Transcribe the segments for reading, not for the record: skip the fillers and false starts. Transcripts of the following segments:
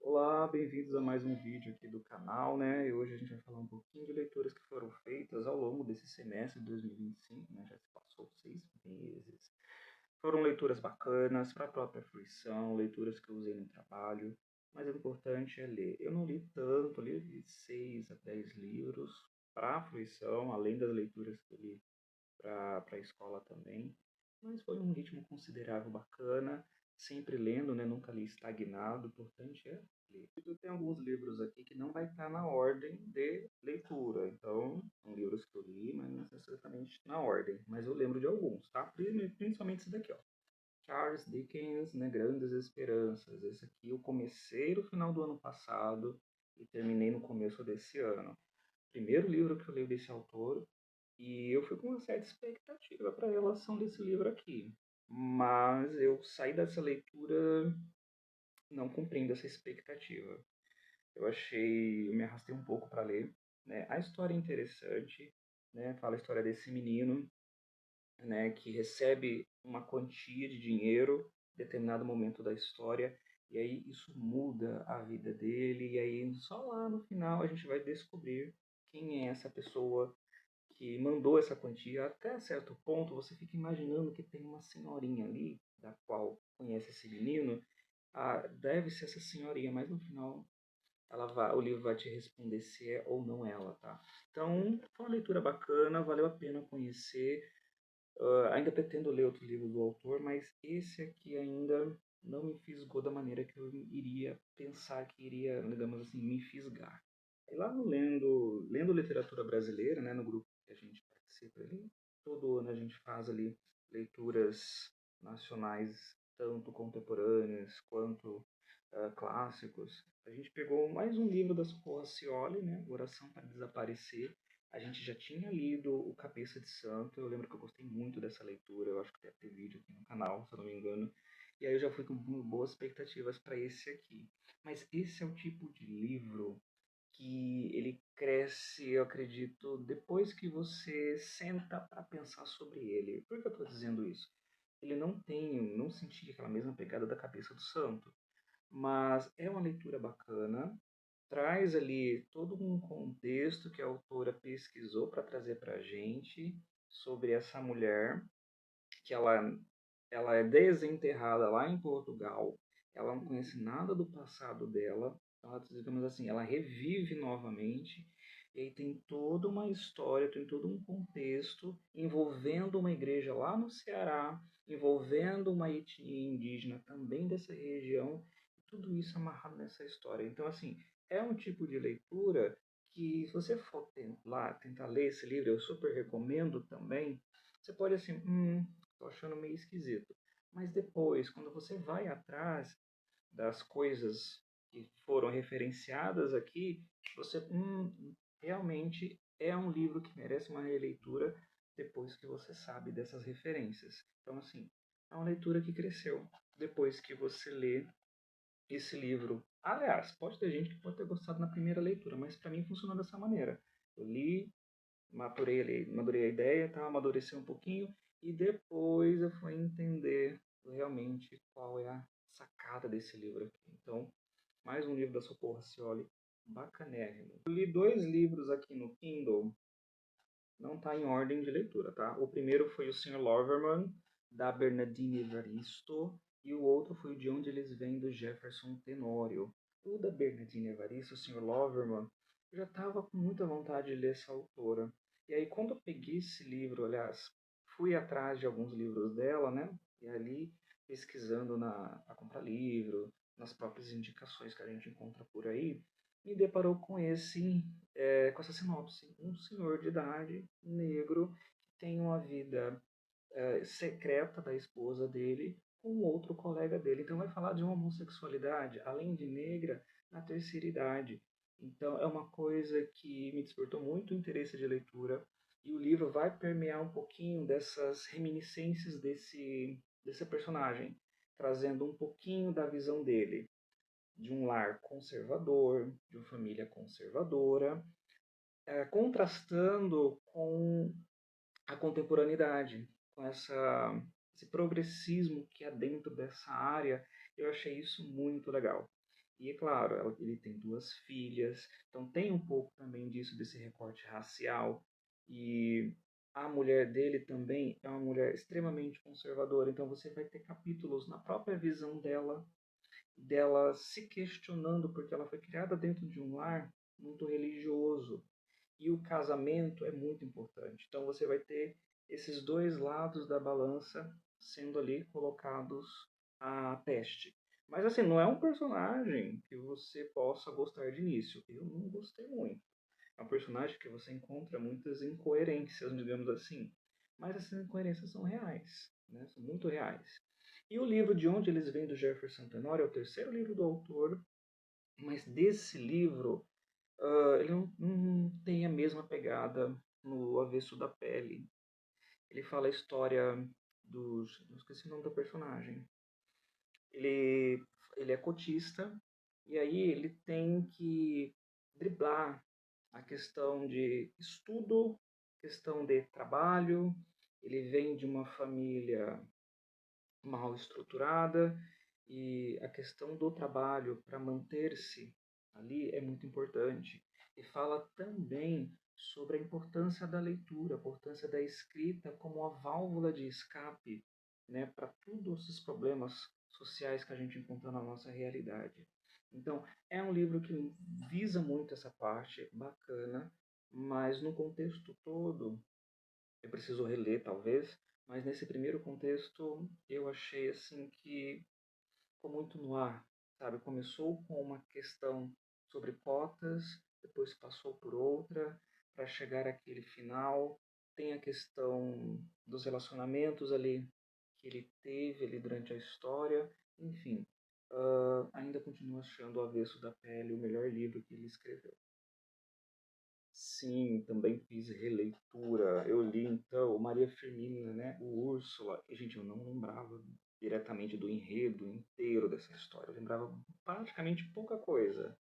Olá, bem-vindos a mais um vídeo aqui do canal, né? E hoje a gente vai falar um pouquinho de leituras que foram feitas ao longo desse semestre de 2025, né? Já se passou 6 meses. Foram leituras bacanas para a própria fruição, leituras que eu usei no trabalho, mas o importante é ler. Eu não li tanto, li de 6 a 10 livros para a fruição, além das leituras que eu li para a escola também, mas foi um ritmo considerável bacana, sempre lendo, né? Nunca li estagnado, o importante é ler. Eu tenho alguns livros aqui que não vai estar na ordem de leitura, então são livros que eu li, mas não necessariamente na ordem, mas eu lembro de alguns, tá? Principalmente esse daqui, ó. Charles Dickens, né, Grandes Esperanças. Esse aqui eu comecei no final do ano passado e terminei no começo desse ano. Primeiro livro que eu leio desse autor, e eu fui com uma certa expectativa para a relação desse livro aqui. Mas eu saí dessa leitura não cumprindo essa expectativa. Eu me arrastei um pouco para ler, né? A história é interessante, né? Fala a história desse menino, né, que recebe uma quantia de dinheiro em determinado momento da história, e aí isso muda a vida dele, e aí só lá no final a gente vai descobrir quem é essa pessoa que mandou essa quantia. Até certo ponto você fica imaginando que tem uma senhorinha ali, da qual conhece esse menino, deve ser essa senhorinha, mas no final o livro vai te responder se é ou não ela, tá? Então, foi uma leitura bacana, valeu a pena conhecer. Ainda pretendo ler outro livro do autor, mas esse aqui ainda não me fisgou da maneira que eu iria pensar que iria, digamos assim, me fisgar. E lá no Lendo Literatura Brasileira, né, no grupo que a gente participa ali, todo ano a gente faz ali leituras nacionais, tanto contemporâneas quanto clássicos. A gente pegou mais um livro da Socorro Cioli, né, Oração para Desaparecer. A gente já tinha lido O Cabeça de Santo, eu lembro que eu gostei muito dessa leitura, eu acho que deve ter vídeo aqui no canal, se eu não me engano. E aí eu já fui com boas expectativas para esse aqui. Mas esse é o tipo de livro que ele cresce, eu acredito, depois que você senta para pensar sobre ele. Por que eu estou dizendo isso? Ele não senti aquela mesma pegada da Cabeça do Santo, mas é uma leitura bacana, traz ali todo um contexto que a autora pesquisou para trazer para a gente sobre essa mulher, que ela é desenterrada lá em Portugal, ela não conhece nada do passado dela, ela, digamos assim, ela revive novamente, e aí tem toda uma história, tem todo um contexto envolvendo uma igreja lá no Ceará, envolvendo uma etnia indígena também dessa região, e tudo isso amarrado nessa história. Então, assim, é um tipo de leitura que, se você for lá tentar ler esse livro, eu super recomendo também, você pode assim, tô achando meio esquisito. Mas depois, quando você vai atrás das coisas que foram referenciadas aqui, você, realmente é um livro que merece uma releitura depois que você sabe dessas referências. Então, assim, é uma leitura que cresceu depois que você lê esse livro. Aliás, pode ter gente que pode ter gostado na primeira leitura, mas para mim funcionou dessa maneira. Eu li, madurei a ideia, tá? Amadureceu um pouquinho e depois eu fui entender realmente qual é a sacada desse livro aqui. Então, mais um livro da Socorro Cioli, bacanérrimo. Eu li dois livros aqui no Kindle, não está em ordem de leitura, tá? O primeiro foi o Sr. Loverman, da Bernardine Evaristo, e o outro foi o De Onde Eles Vêm, do Jefferson Tenório. O da Bernardine Evaristo, o Sr. Loverman, eu já estava com muita vontade de ler essa autora. E aí, quando eu peguei esse livro, aliás, fui atrás de alguns livros dela, né? E ali, pesquisando para comprar livro, nas próprias indicações que a gente encontra por aí, me deparou com essa sinopse. Um senhor de idade, negro, que tem uma vida secreta da esposa dele com outro colega dele. Então vai falar de uma homossexualidade, além de negra, na terceira idade. Então é uma coisa que me despertou muito interesse de leitura, e o livro vai permear um pouquinho dessas reminiscências desse personagem, trazendo um pouquinho da visão dele, de um lar conservador, de uma família conservadora, contrastando com a contemporaneidade, com esse progressismo que há dentro dessa área. Eu achei isso muito legal. E é claro, ele tem duas filhas, então tem um pouco também disso, desse recorte racial. E a mulher dele também é uma mulher extremamente conservadora, então você vai ter capítulos na própria visão dela, dela se questionando, porque ela foi criada dentro de um lar muito religioso. E o casamento é muito importante. Então você vai ter esses dois lados da balança sendo ali colocados a teste. Mas assim, não é um personagem que você possa gostar de início. Eu não gostei muito. É um personagem que você encontra muitas incoerências, digamos assim. Mas essas incoerências são reais, né? São muito reais. E o livro De Onde Eles Vêm, do Jefferson Tenório, é o terceiro livro do autor, mas desse livro ele não tem a mesma pegada no Avesso da Pele. Ele fala a história dos. Não esqueci o nome do personagem. Ele, ele é cotista e aí ele tem que driblar a questão de estudo, questão de trabalho. Ele vem de uma família mal estruturada e a questão do trabalho para manter-se ali é muito importante. E fala também sobre a importância da leitura, a importância da escrita como a válvula de escape, né, para todos esses problemas sociais que a gente encontra na nossa realidade. Então, é um livro que visa muito essa parte, bacana, mas no contexto todo eu preciso reler talvez, mas nesse primeiro contexto eu achei assim que ficou muito no ar, sabe? Começou com uma questão sobre cotas, depois passou por outra, para chegar àquele final. Tem a questão dos relacionamentos ali que ele teve ali durante a história, enfim. Ainda continuo achando O Avesso da Pele o melhor livro que ele escreveu. Sim, também fiz releitura. Eu li então o Maria Firmina, né? O Úrsula. E, gente, eu não lembrava diretamente do enredo inteiro dessa história. Eu lembrava praticamente pouca coisa.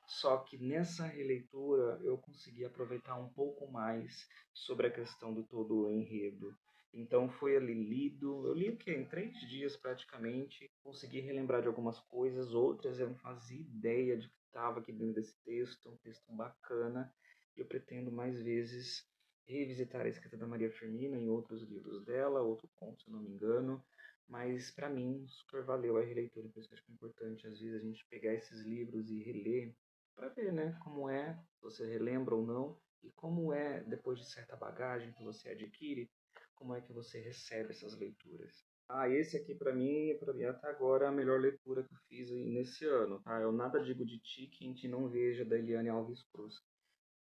Só que nessa releitura eu consegui aproveitar um pouco mais sobre a questão do todo o enredo. Então foi ali lido, eu li o quê? Em 3 dias praticamente, consegui relembrar de algumas coisas, outras eu não fazia ideia de que estava aqui dentro desse texto, um texto bacana. Eu pretendo mais vezes revisitar a escrita da Maria Firmina em outros livros dela, outro conto, se eu não me engano. Mas para mim super valeu a releitura, por isso que eu acho que é importante às vezes a gente pegar esses livros e reler para ver, né, como é, se você relembra ou não, e como é, depois de certa bagagem que você adquire, como é que você recebe essas leituras. Ah, esse aqui para mim até agora é a melhor leitura que eu fiz nesse ano, tá? Eu Nada Digo de Ti, Quem Te Não Veja, da Eliane Alves Cruz.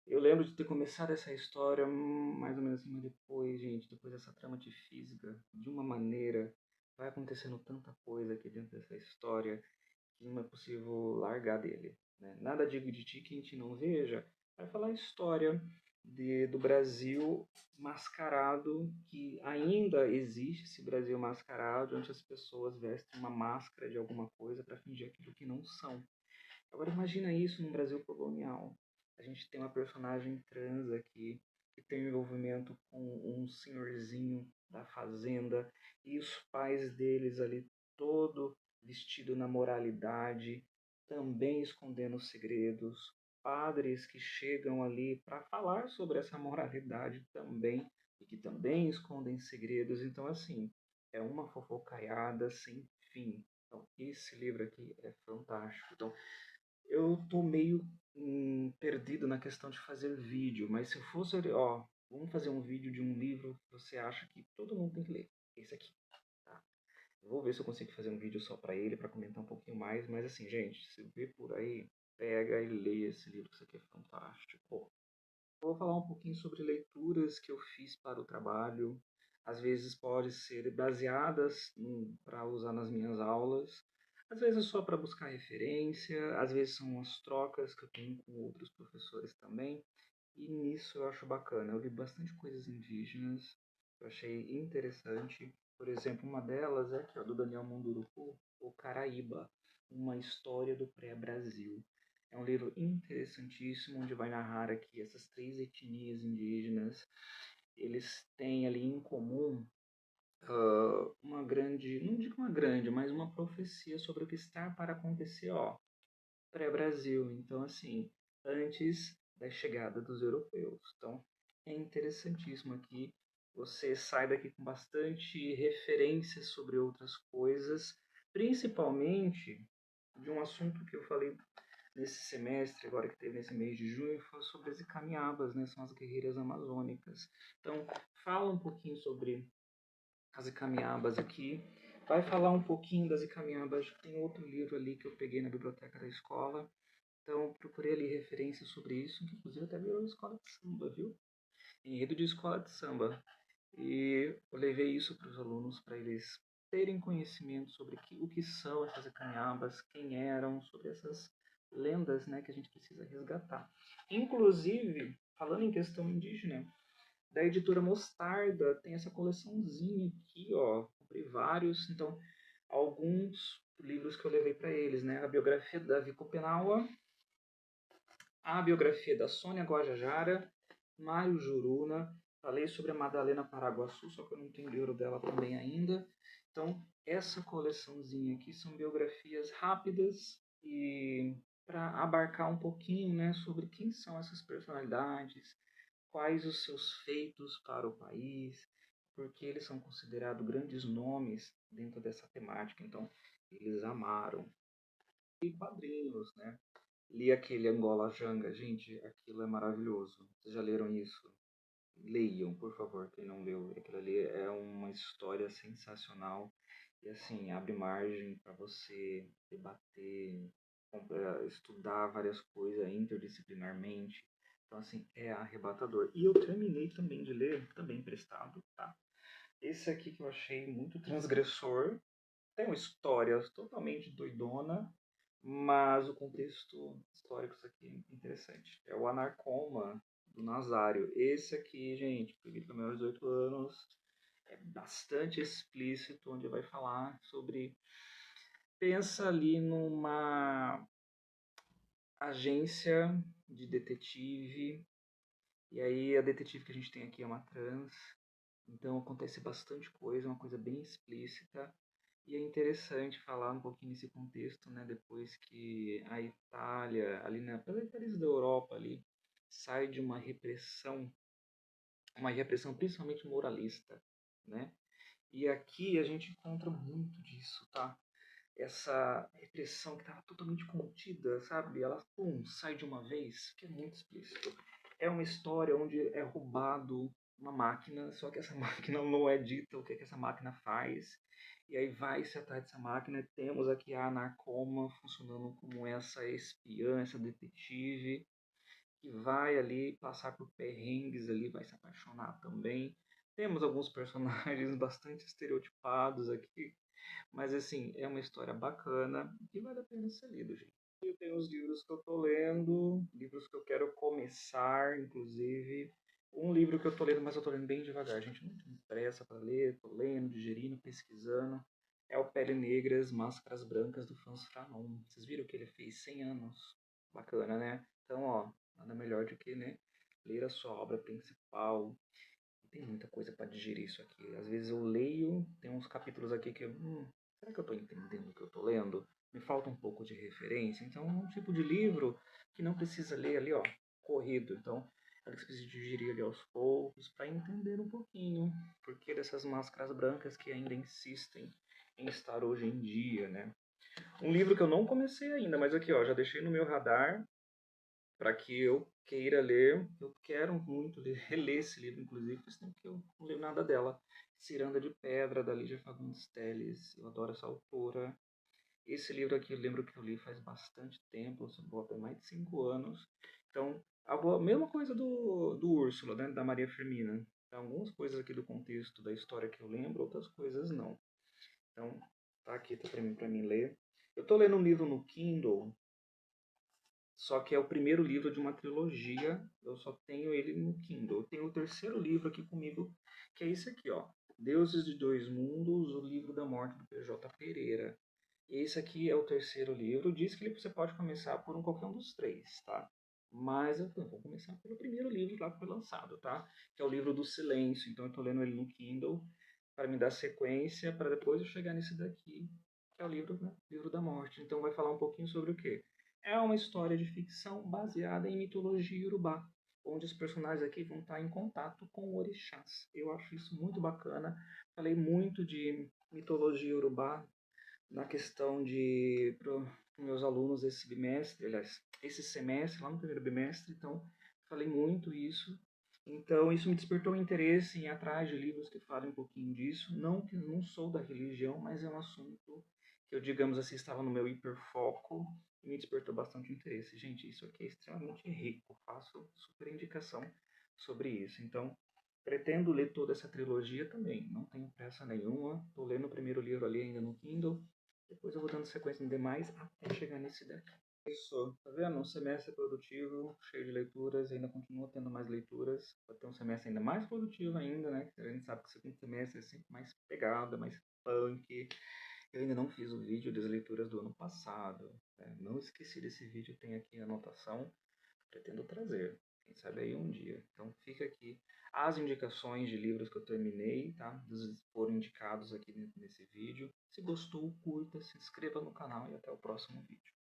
Eu lembro de ter começado essa história mais ou menos assim, mas depois, gente, depois dessa trama de física, de uma maneira, vai acontecendo tanta coisa aqui dentro dessa história que não é possível largar dele. Né? Nada Digo de Ti que a gente não veja. Vai falar a história do Brasil mascarado, que ainda existe esse Brasil mascarado, onde as pessoas vestem uma máscara de alguma coisa para fingir aquilo que não são. Agora imagina isso no Brasil colonial. A gente tem uma personagem trans aqui que tem um envolvimento com um senhorzinho da fazenda e os pais deles ali todo vestido na moralidade, também escondendo segredos, padres que chegam ali para falar sobre essa moralidade também e que também escondem segredos. Então assim, é uma fofocaiada sem fim. Então, esse livro aqui é fantástico. Então, eu tô meio perdido na questão de fazer vídeo, mas se eu fosse, ó, vamos fazer um vídeo de um livro que você acha que todo mundo tem que ler. Esse aqui, tá? Eu vou ver se eu consigo fazer um vídeo só pra ele, pra comentar um pouquinho mais, mas assim, gente, se vê por aí, pega e leia esse livro, que isso aqui é fantástico. Eu vou falar um pouquinho sobre leituras que eu fiz para o trabalho. Às vezes pode ser baseadas para usar nas minhas aulas, às vezes só para buscar referência, às vezes são as trocas que eu tenho com outros professores também. E nisso eu acho bacana. Eu li bastante coisas indígenas, eu achei interessante. Por exemplo, uma delas é aqui, ó, do Daniel Munduruku, O Caraíba, uma história do pré-Brasil. É um livro interessantíssimo, onde vai narrar aqui essas 3 etnias indígenas. Eles têm ali em comum uma grande, não digo uma grande, mas uma profecia sobre o que está para acontecer, ó. pré-Brasil. Então, assim, antes da chegada dos europeus. Então, é interessantíssimo aqui. Você sai daqui com bastante referências sobre outras coisas, principalmente de um assunto que eu falei nesse semestre, agora que teve nesse mês de junho, foi sobre as Icamiabas, né? São as guerreiras amazônicas. Então, fala um pouquinho sobre as Icamiabas aqui. Vai falar um pouquinho das Icamiabas. Tem outro livro ali que eu peguei na biblioteca da escola. Então, procurei ali referências sobre isso, que inclusive até virou escola de samba, viu? Enredo de escola de samba. E eu levei isso para os alunos, para eles terem conhecimento sobre o que são essas Icamiabas, quem eram, sobre essas lendas, né, que a gente precisa resgatar. Inclusive, falando em questão indígena, da editora Mostarda, tem essa coleçãozinha aqui, ó. Comprei vários, então, alguns livros que eu levei para eles, né? A biografia da Davi Copenaua, a biografia da Sônia Guajajara, Mário Juruna. Falei sobre a Madalena Paraguaçu, só que eu não tenho livro dela também ainda. Então, essa coleçãozinha aqui são biografias rápidas e para abarcar um pouquinho, né, sobre quem são essas personalidades, quais os seus feitos para o país, porque eles são considerados grandes nomes dentro dessa temática. Então, eles amaram. E quadrinhos, né? Li aquele Angola Janga, gente, aquilo é maravilhoso. Vocês já leram isso? Leiam, por favor, quem não leu. Aquilo ali é uma história sensacional e assim, abre margem para você debater, estudar várias coisas interdisciplinarmente. Então, assim, é arrebatador. E eu terminei também de ler, também emprestado, tá? Esse aqui que eu achei muito transgressor. Tem uma história totalmente doidona, mas o contexto histórico isso aqui é interessante. É o Anarcoma, do Nazário. Esse aqui, gente, proibido para maiores de 18 anos, é bastante explícito, onde vai falar sobre... Pensa ali numa agência de detetive, e aí a detetive que a gente tem aqui é uma trans, então acontece bastante coisa, uma coisa bem explícita. E é interessante falar um pouquinho nesse contexto, né? Depois que a Itália, ali pelos países da Europa ali, sai de uma repressão principalmente moralista, né? E aqui a gente encontra muito disso, tá? Essa repressão que estava totalmente contida, sabe? Ela, pum, sai de uma vez, que é muito explícito. É uma história onde é roubado uma máquina, só que essa máquina não é dita o que, é que essa máquina faz. E aí vai-se atrás dessa máquina. Temos aqui a Narcoma funcionando como essa espiã, essa detetive, que vai ali passar por perrengues ali, vai se apaixonar também. Temos alguns personagens bastante estereotipados aqui, mas assim, é uma história bacana e vale a pena ser lido, gente. Eu tenho os livros que eu tô lendo, livros que eu quero começar, inclusive. Um livro que eu tô lendo, mas eu tô lendo bem devagar, gente. Não tenho pressa para ler, tô lendo, digerindo, pesquisando. É o Pele Negras, Máscaras Brancas do Franz Fanon. Vocês viram que ele fez 100 anos? Bacana, né? Então, ó, nada melhor do que, né, ler a sua obra principal. Tem muita coisa para digerir isso aqui. Às vezes eu leio, tem uns capítulos aqui que eu, será que eu estou entendendo o que eu estou lendo? Me falta um pouco de referência. Então, é um tipo de livro que não precisa ler ali, ó, corrido. Então, ela precisa digerir ali aos poucos para entender um pouquinho porque dessas máscaras brancas que ainda insistem em estar hoje em dia, né? Um livro que eu não comecei ainda, mas aqui, ó, já deixei no meu radar para que eu queira ler. Eu quero muito reler esse livro, inclusive, faz tempo que eu não leio nada dela. Ciranda de Pedra, da Lígia Fagundes Telles. Eu adoro essa autora. Esse livro aqui eu lembro que eu li faz bastante tempo, tem mais de 5 anos. Então, a mesma coisa do Úrsula, né, da Maria Firmina. Então, algumas coisas aqui do contexto da história que eu lembro, outras coisas não. Então, tá aqui tá para mim ler. Eu tô lendo um livro no Kindle, só que é o primeiro livro de uma trilogia, eu só tenho ele no Kindle. Eu tenho o terceiro livro aqui comigo, que é esse aqui, ó. Deuses de Dois Mundos, o livro da morte do PJ Pereira. Esse aqui é o terceiro livro. Diz que você pode começar por qualquer um dos três, tá? Mas eu vou começar pelo primeiro livro lá que foi lançado, tá? Que é o livro do Silêncio. Então eu tô lendo ele no Kindle para me dar sequência, para depois eu chegar nesse daqui, que é o livro, né? Livro da Morte. Então vai falar um pouquinho sobre o quê? É uma história de ficção baseada em mitologia iorubá, onde os personagens aqui vão estar em contato com orixás. Eu acho isso muito bacana. Falei muito de mitologia iorubá na questão de para meus alunos esse bimestre, aliás, esse semestre, lá no primeiro bimestre, então falei muito isso. Então isso me despertou interesse em ir atrás de livros que falem um pouquinho disso. Não que não sou da religião, mas é um assunto que eu, digamos assim, estava no meu hiperfoco e me despertou bastante interesse. Gente, isso aqui é extremamente rico. Faço super indicação sobre isso. Então, pretendo ler toda essa trilogia também. Não tenho pressa nenhuma. Estou lendo o primeiro livro ali ainda no Kindle. Depois eu vou dando sequência em demais até chegar nesse daqui. Isso, tá vendo? Um semestre produtivo, cheio de leituras, ainda continuo tendo mais leituras. Vou ter um semestre ainda mais produtivo ainda, né? A gente sabe que o segundo semestre é sempre mais pegada, mais punk. Eu ainda não fiz o vídeo das leituras do ano passado. Né? Não esqueci desse vídeo, tem aqui a anotação. Pretendo trazer. Quem sabe aí um dia. Então fica aqui as indicações de livros que eu terminei, tá? Foram indicados aqui nesse vídeo. Se gostou, curta, se inscreva no canal e até o próximo vídeo.